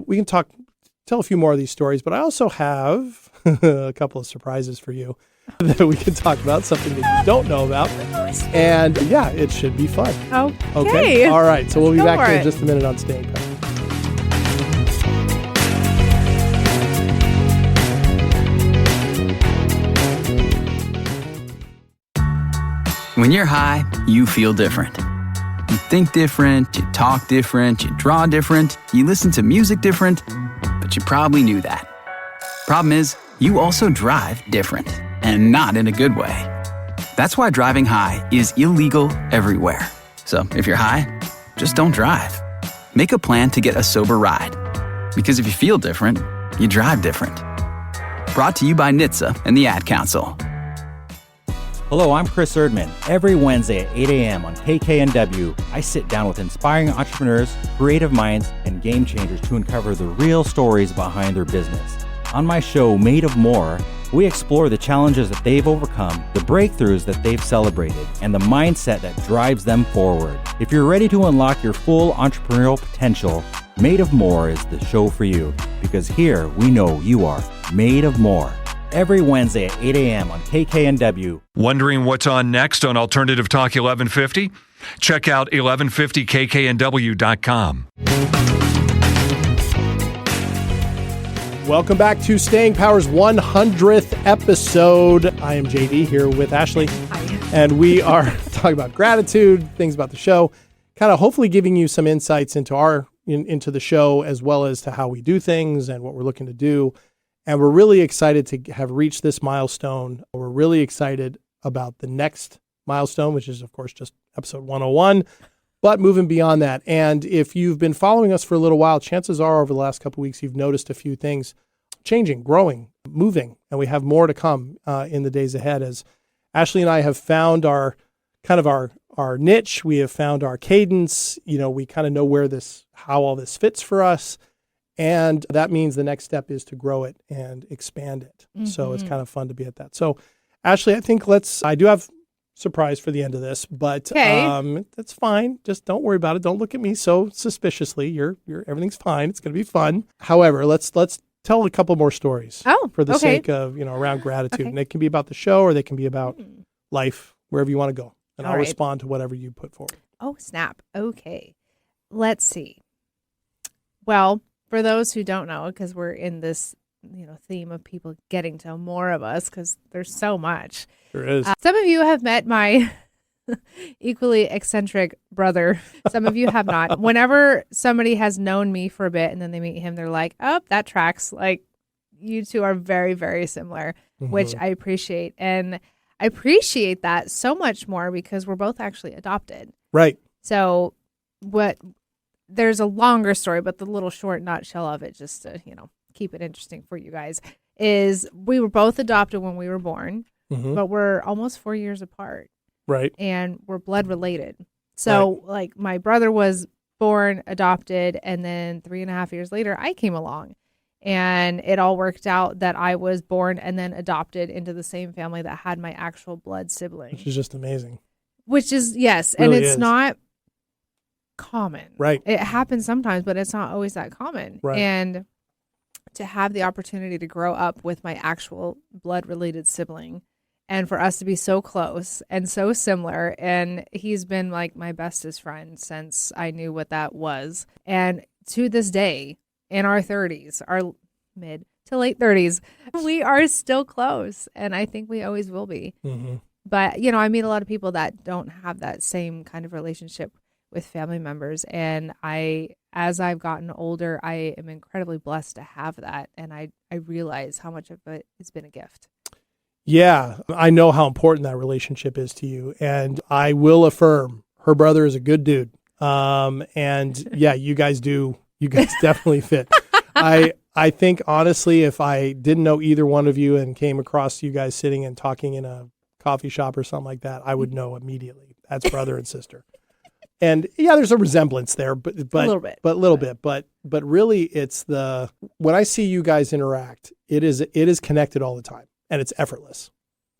we can tell a few more of these stories, but I also have a couple of surprises for you. that we can talk about, something that you don't know about. And yeah, it should be fun. Okay. All right. So we'll be back for here it. in just a minute on Staying Power. When you're high, you feel different. You think different, you talk different, you draw different, you listen to music different, but you probably knew that. Problem is, you also drive different, and not in a good way. That's why driving high is illegal everywhere. So if you're high, just don't drive. Make a plan to get a sober ride. Because if you feel different, you drive different. Brought to you by NHTSA and the Ad Council. Hello, I'm Chris Erdman. Every Wednesday at 8 a.m. on KKNW, I sit down with inspiring entrepreneurs, creative minds, and game changers to uncover the real stories behind their business. On my show, Made of More, we explore the challenges that they've overcome, the breakthroughs that they've celebrated, and the mindset that drives them forward. If you're ready to unlock your full entrepreneurial potential, Made of More is the show for you, because here we know you are made of more. Every Wednesday at 8 a.m. on KKNW. Wondering what's on next on Alternative Talk 1150? Check out 1150kknw.com. Welcome back to Staying Power's 100th episode. I am JD here with Ashley. Hi. And we are talking about gratitude, things about the show, kind of hopefully giving you some insights into into the show, as well as to how we do things and what we're looking to do. And we're really excited to have reached this milestone. We're really excited about the next milestone, which is, of course, just episode 101, but moving beyond that. And if you've been following us for a little while, chances are over the last couple of weeks, you've noticed a few things changing, growing, moving, and we have more to come in the days ahead as Ashley and I have found our niche. We have found our cadence. We kind of know how all this fits for us. And that means the next step is to grow it and expand it. Mm-hmm. So it's kind of fun to be at that. So, Ashley, I think I do have a surprise for the end of this, but that's fine. Just don't worry about it. Don't look at me so suspiciously. Everything's fine. It's going to be fun. However, let's tell a couple more stories for the sake of, around gratitude. Okay. And they can be about the show or they can be about life, wherever you want to go. And I'll respond to whatever you put forward. Oh, snap. Okay. Let's see. Well, for those who don't know, because we're in this, theme of people getting to know more of us, because there's so much. There is. Some of you have met my equally eccentric brother. Some of you have not. Whenever somebody has known me for a bit and then they meet him, they're like, oh, that tracks. Like, you two are very, very similar, which I appreciate. And I appreciate that so much more because we're both actually adopted. Right. So there's a longer story, but the little short nutshell of it, just to, keep it interesting for you guys, is we were both adopted when we were born, but we're almost 4 years apart. Right. And we're blood related. So like my brother was born, adopted, and then 3.5 years later, I came along. And it all worked out that I was born and then adopted into the same family that had my actual blood sibling. Which is just amazing. Which is, yes. It really and it's is. Not common. Right. It happens sometimes, but it's not always that common. Right. And to have the opportunity to grow up with my actual blood related sibling and for us to be so close and so similar. And he's been like my bestest friend since I knew what that was. And to this day, in our 30s, our mid to late 30s, we are still close. And I think we always will be. Mm-hmm. But, I meet a lot of people that don't have that same kind of relationship with family members. And as I've gotten older, I am incredibly blessed to have that. And I realize how much of it has been a gift. Yeah, I know how important that relationship is to you. And I will affirm her brother is a good dude. And yeah, you guys definitely fit. I think honestly, if I didn't know either one of you and came across you guys sitting and talking in a coffee shop or something like that, I would know immediately. That's brother and sister. And yeah, there's a resemblance there, but a little bit. But really, it's when I see you guys interact, it is connected all the time, and it's effortless.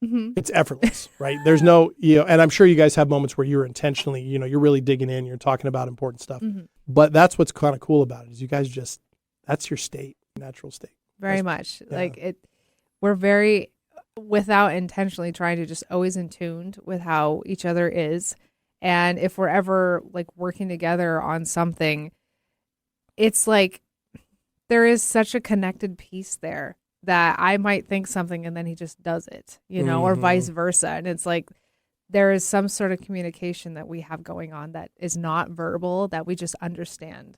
Mm-hmm. It's effortless, right? There's no, and I'm sure you guys have moments where you're intentionally, you're really digging in, you're talking about important stuff. Mm-hmm. But that's what's kind of cool about it is you guys that's your state, natural state. Very much. Yeah. Like we're very, without intentionally trying to, just always in tune with how each other is. And if we're ever like working together on something, it's like there is such a connected piece there that I might think something and then he just does it, or vice versa. And it's like there is some sort of communication that we have going on that is not verbal, that we just understand.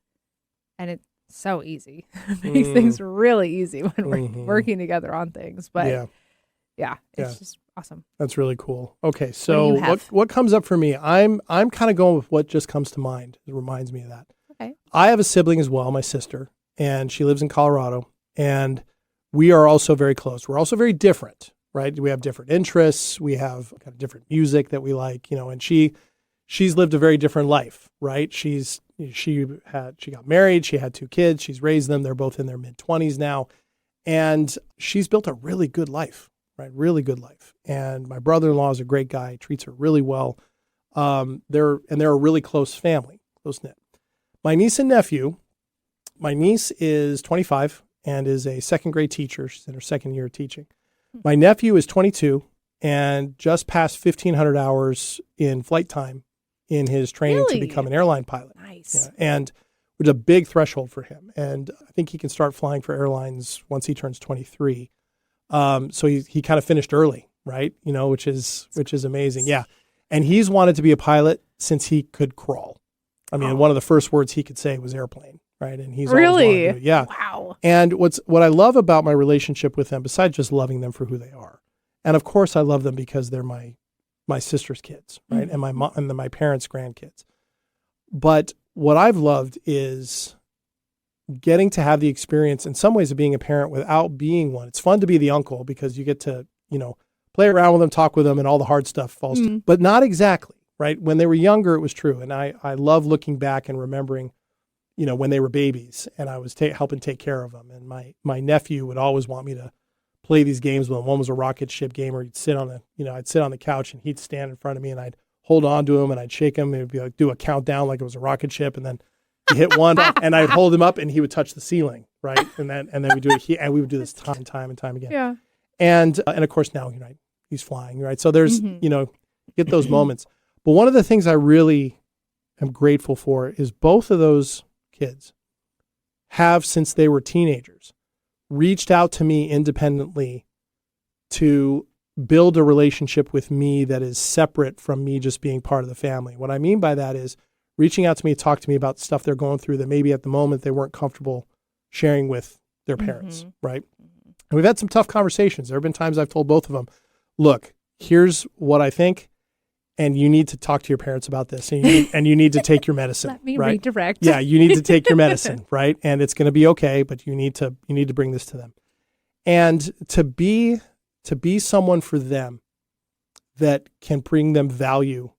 And it's so easy. It makes things really easy when we're working together on things. But it's just awesome. That's really cool. Okay, so what comes up for me? I'm kind of going with what just comes to mind. It reminds me of that. Okay. I have a sibling as well, my sister, and she lives in Colorado, and we are also very close. We're also very different, right? We have different interests. We have kind of different music that we like, and she's lived a very different life, right? She got married. She had 2 kids. She's raised them. They're both in their mid-20s now, and she's built a really good life. Right, really good life. And my brother-in-law is a great guy, treats her really well. They're a really close family, close knit. My niece and nephew, my niece is 25 and is a second grade teacher. She's in her second year of teaching. My nephew is 22 and just passed 1,500 hours in flight time in his training to become an airline pilot. Nice. Yeah, and it was a big threshold for him. And I think he can start flying for airlines once he turns 23. So he kind of finished early, right? Which is amazing. Yeah. And he's wanted to be a pilot since he could crawl. I mean, one of the first words he could say was airplane, right? And he's always wanted to do it. Yeah. Wow. And what I love about my relationship with them, besides just loving them for who they are, and of course I love them because they're my sister's kids, right? And my mom and my parents' grandkids. But what I've loved is getting to have the experience in some ways of being a parent without being one. It's fun to be the uncle because you get to, play around with them, talk with them, and all the hard stuff falls to, but not exactly, right? When they were younger, it was true. And I love looking back and remembering, when they were babies and I was helping take care of them. And my nephew would always want me to play these games with him. One was a rocket ship game where I'd sit on the couch and he'd stand in front of me and I'd hold on to him and I'd shake him and it'd be like, do a countdown like it was a rocket ship. And then he hit one and I'd hold him up and he would touch the ceiling, right? And then we do it. And we would do this time and time again. Yeah. And of course now, he's flying, right? So there's, get those moments. But one of the things I really am grateful for is both of those kids have, since they were teenagers, reached out to me independently to build a relationship with me that is separate from me just being part of the family. What I mean by that is reaching out to me, talk to me about stuff they're going through that maybe at the moment they weren't comfortable sharing with their parents, right? And we've had some tough conversations. There have been times I've told both of them, look, here's what I think, and you need to talk to your parents about this, and you need to take your medicine. Let me right? redirect. Yeah, you need to take your medicine, right? And it's going to be okay, but you need to bring this to them. And to be someone for them that can bring them value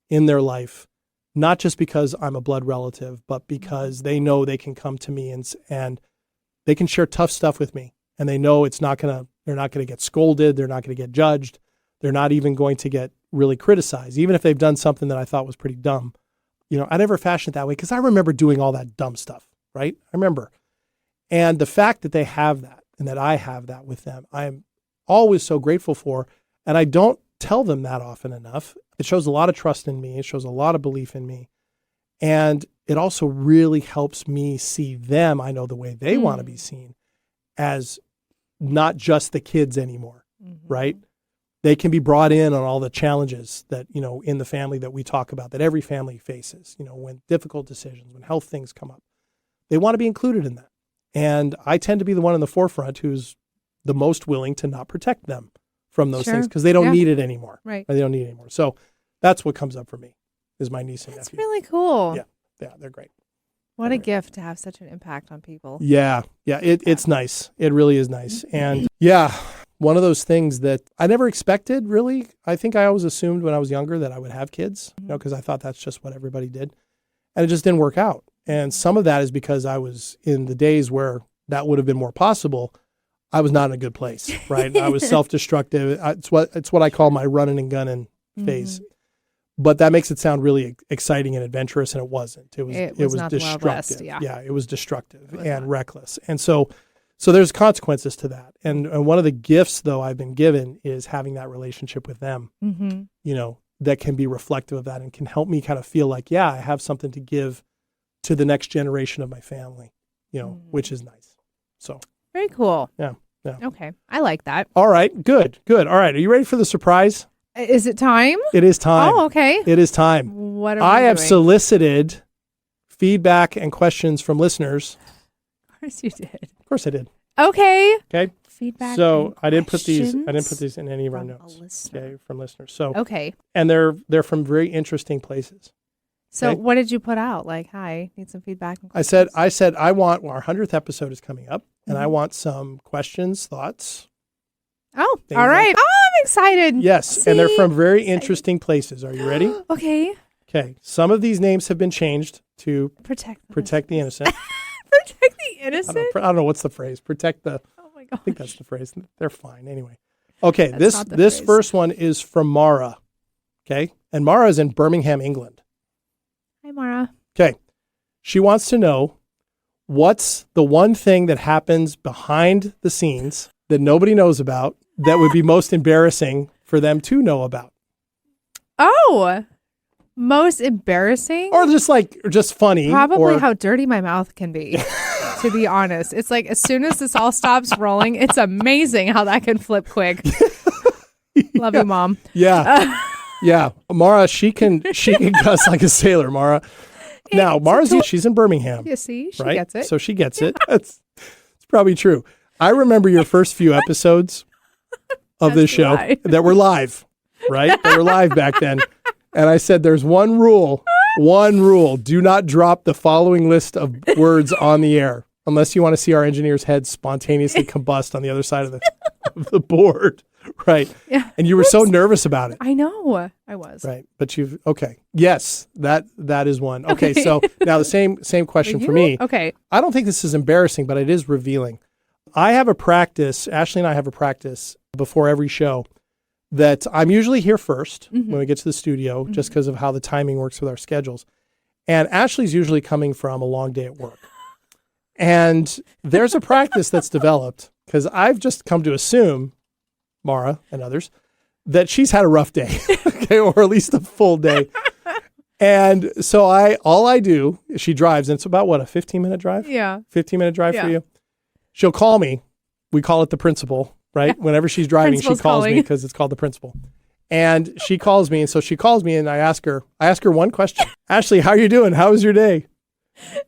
in their life, not just because I'm a blood relative, but because they know they can come to me and they can share tough stuff with me. And they know they're not going to get scolded. They're not going to get judged. They're not even going to get really criticized, even if they've done something that I thought was pretty dumb. I never fashioned it that way because I remember doing all that dumb stuff, right? I remember. And the fact that they have that and that I have that with them, I am always so grateful for. And I don't tell them that often enough. It shows a lot of trust in me. It shows a lot of belief in me. And it also really helps me see them, I know the way they want to be seen, as not just the kids anymore, right? They can be brought in on all the challenges that, in the family that we talk about, that every family faces, when difficult decisions, when health things come up. They want to be included in that. And I tend to be the one in the forefront who's the most willing to not protect them from those things because they don't need it anymore. Right. They don't need it anymore. So that's what comes up for me is my niece and nephew. That's really cool. Yeah, they're great. What a gift to have such an impact on people. Yeah, it's nice. It really is nice. And one of those things that I never expected, really. I think I always assumed when I was younger that I would have kids, because I thought that's just what everybody did. And it just didn't work out. And some of that is because I was in the days where that would have been more possible. I was not in a good place, right? I was self-destructive. It's what I call my running and gunning phase. But that makes it sound really exciting and adventurous, and it wasn't. It was not the Wild destructive. West, yeah. It was destructive and reckless. And so So there's consequences to that. And one of the gifts, though, I've been given is having that relationship with them, you know, that can be reflective of that and can help me kind of feel like, yeah, I have something to give to the next generation of my family, you know, which is nice. So Very cool. Yeah. Okay. I like that. All right. Good. All right. Are you ready for the surprise? Is it time? It is time. Oh, okay. It is time. What are we I have doing? solicited feedback and questions from listeners. Of course you did. Of course I did. Okay. Okay. Feedback. So and I didn't put these questions in any of our from notes. a listener. Okay, from listeners. So Okay. and they're from very interesting places. So Okay. what did you put out? Like, hi, need some feedback. And I said I want our 100th episode is coming up, and I Mhm. want some questions, thoughts. Oh, things all right. like- Oh, I'm excited. Yes, and they're See? from very interesting places. Are you ready? Okay. Okay. Some of these names have been changed to Protect the innocent. Protect the I innocent. don't know what's the phrase. Protect the. Oh my I gosh. think that's the phrase. They're fine anyway. Okay, That's not the this phrase. first one is from Mara. Okay, and Mara is in Birmingham, England. Hi, Mara. Okay, she wants to know what's the one thing that happens behind the scenes that nobody knows about that would be most embarrassing for them to know about, Oh, most embarrassing? or just funny, Probably or, how dirty my mouth can be, to be honest. It's like as soon as this all stops rolling, it's amazing how that can flip quick. Love you, Mom. yeah. Yeah, Mara, she can cuss like a sailor, Mara. Now, she's in Birmingham, You see, she right? gets it. So she gets it. It's probably true. I remember your first few episodes of this show lie. that were live, right? They were live back then. And I said, there's one rule. Do not drop the following list of words on the air unless you want to see our engineer's head spontaneously combust on the other side of the board. Right. Yeah. And you were so nervous about it. I know. I was. Right. But okay. Yes, that is one. Okay. Okay. So now the same question for me. Okay. I don't think this is embarrassing, but it is revealing. I have a practice, Ashley and I have a practice before every show that I'm usually here first when we get to the studio, just because of how the timing works with our schedules. And Ashley's usually coming from a long day at work. And there's a practice that's developed because I've just come to assume, Mara and others, that she's had a rough day, okay, or at least a full day. And so all I do, she drives, and it's about what, a 15-minute drive? Yeah. 15-minute drive for Yeah. you? She'll call me. We call it the principal, right? Whenever she's driving, she Principal's calls me calling. because it's called the principal. And she calls me, and so she calls me, and I ask her one question. Ashley, how are you doing? How was your day?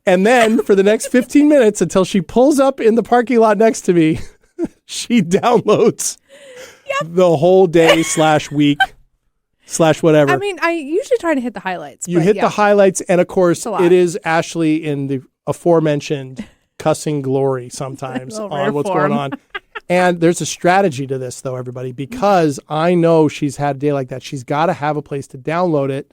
And then for the next 15 minutes until she pulls up in the parking lot next to me, she downloads the whole day /week /whatever. I mean, I usually try to hit the highlights. You but hit yeah. the highlights, and of course, It's a lot. it is Ashley in the aforementioned cussing glory sometimes Little on rare what's form. going on. And there's a strategy to this, though, everybody, because I know she's had a day like that. She's got to have a place to download it,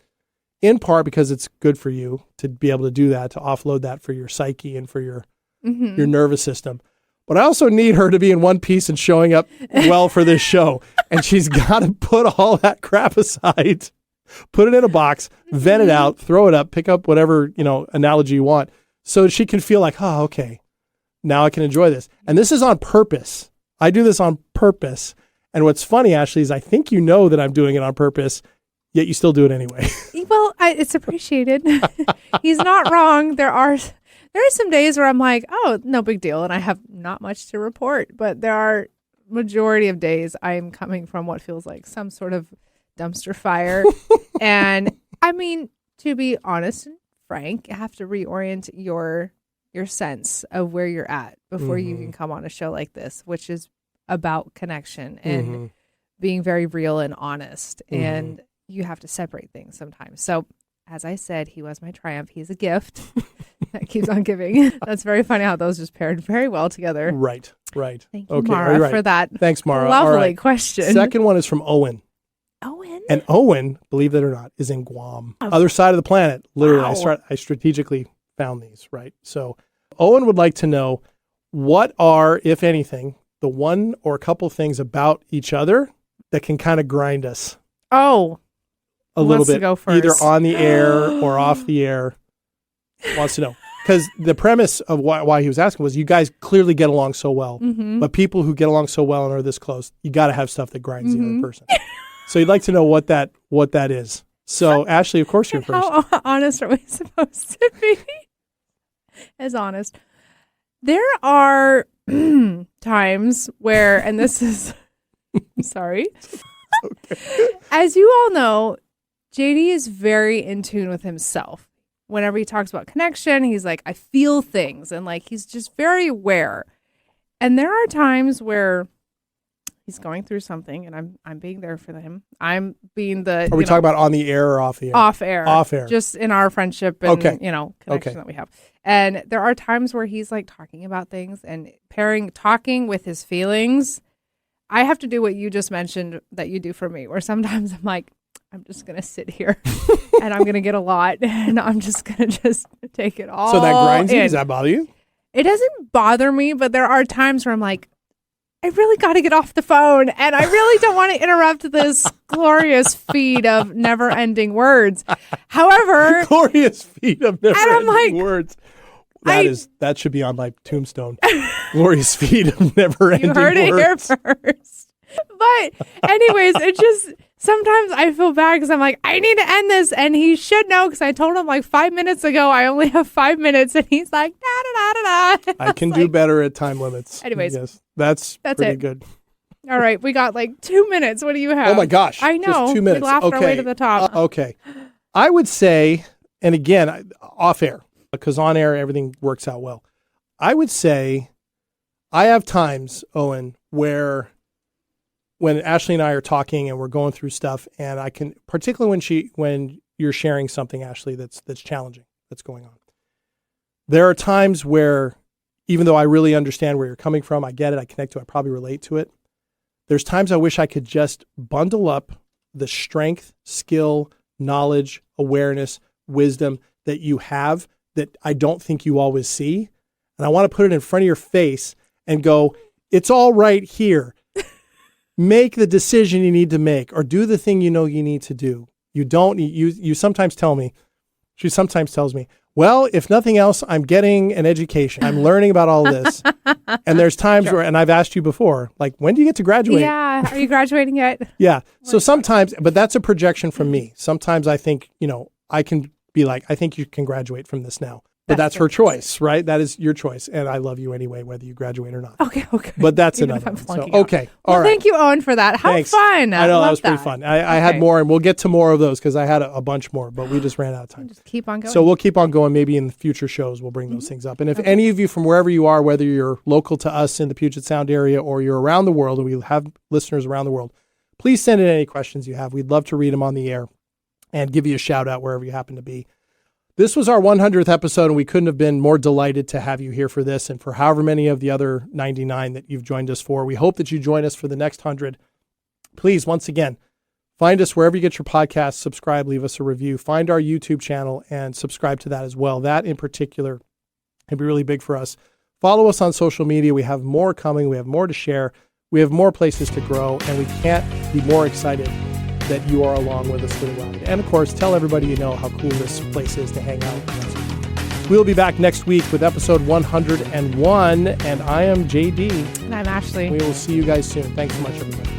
in part because it's good for you to be able to do that, to offload that for your psyche and for your nervous system. But I also need her to be in one piece and showing up well for this show. And she's got to put all that crap aside, put it in a box, vent it out, throw it up, pick up whatever, analogy you want, so she can feel like, oh, okay, now I can enjoy this. And this is on purpose. I do this on purpose. And what's funny, Ashley, is I think you know that I'm doing it on purpose, yet you still do it anyway. Well, it's appreciated. He's not wrong. There are some days where I'm like, oh, no big deal. And I have not much to report. But there are majority of days I am coming from what feels like some sort of dumpster fire. And I mean, to be honest and frank, you have to reorient your sense of where you're at before you can come on a show like this, which is about connection and being very real and honest. And you have to separate things sometimes. So as I said, he was my triumph. He's a gift that keeps on giving. That's very funny how those just paired very well together. Right. Thank you, Okay, Mara, right. for that Thanks, Mara. lovely All right. question. Second one is from Owen. Owen? And Owen, believe it or not, is in Guam, Oh. other side of the planet. Literally, Wow. I strategically found these, right? So Owen would like to know what are, if anything, the one or a couple things about each other that can kind of grind us Oh, a Who little wants to bit, go either first? on the air or off the air. Wants to know. because the premise of why he was asking was you guys clearly get along so well, but people who get along so well and are this close, you got to have stuff that grinds the other person. So you'd like to know what that is. So Ashley, of course you're first. How honest are we supposed to be? As honest. There are times where, and this is, I'm sorry. Okay. As you all know, JD is very in tune with himself. Whenever he talks about connection, he's like, I feel things. And like, he's just very aware. And there are times where he's going through something and I'm being there for him. I'm being the... Are we talking about on the air or off the air? Off air. Off air. Just in our friendship and, connection that we have. And there are times where he's like talking about things and talking with his feelings. I have to do what you just mentioned that you do for me, where sometimes I'm like, I'm just going to sit here and I'm going to get a lot and I'm just going to just take it all. So that grinds you? Does that bother you? It doesn't bother me, but there are times where I'm like, I really got to get off the phone and I really don't want to interrupt this glorious feed of never-ending words. However... Glorious feed of never-ending words. That should be on my tombstone. Glorious feed of never-ending words. You heard it here first. But anyways, it just... Sometimes I feel bad because I'm like, I need to end this. And he should know because I told him like 5 minutes ago, I only have 5 minutes. And he's like, da-da-da-da-da. I can do better at time limits. Anyways. Yes, that's pretty good. All right. We got like 2 minutes. What do you have? Oh, my gosh. I know. Just 2 minutes. We laughed our way to the top. Okay. I would say, and again, off air, because on air, everything works out well. I would say I have times, Owen, where... when Ashley and I are talking and we're going through stuff, and I can, particularly when you're sharing something, Ashley, that's challenging, that's going on. There are times where, even though I really understand where you're coming from, I get it, I connect to it, I probably relate to it. There's times I wish I could just bundle up the strength, skill, knowledge, awareness, wisdom that you have that I don't think you always see. And I want to put it in front of your face and go, it's all right here. Make the decision you need to make or do the thing you know you need to do. You sometimes tell me, she sometimes tells me, well, if nothing else, I'm getting an education. I'm learning about all this. And there's times where, and I've asked you before, like, when do you get to graduate? Yeah. Are you graduating yet? Yeah. So sometimes, but that's a projection from me. Sometimes I think, I can be like, I think you can graduate from this now. But that's her choice, right? That is your choice. And I love you anyway, whether you graduate or not. Okay. But that's Even another if I'm one. So, flunking out. okay. Well, all right. thank you, Owen, for that. How Thanks. fun. I know, love that was pretty fun. I had more, and we'll get to more of those because I had a bunch more, but we just ran out of time. Just keep on going. So we'll keep on going. Maybe in future shows, we'll bring those things up. And if any of you from wherever you are, whether you're local to us in the Puget Sound area or you're around the world, and we have listeners around the world, please send in any questions you have. We'd love to read them on the air and give you a shout out wherever you happen to be. This was our 100th episode, and we couldn't have been more delighted to have you here for this and for however many of the other 99 that you've joined us for. We hope that you join us for the next 100. Please, once again, find us wherever you get your podcasts, subscribe, leave us a review, find our YouTube channel, and subscribe to that as well. That in particular can be really big for us. Follow us on social media. We have more coming. We have more to share. We have more places to grow, and we can't be more excited that you are along with us for the ride. And of course, tell everybody you know how cool this place is to hang out with. We'll be back next week with episode 101, and I am JD. And I'm Ashley. We will see you guys soon. Thanks so much, everybody.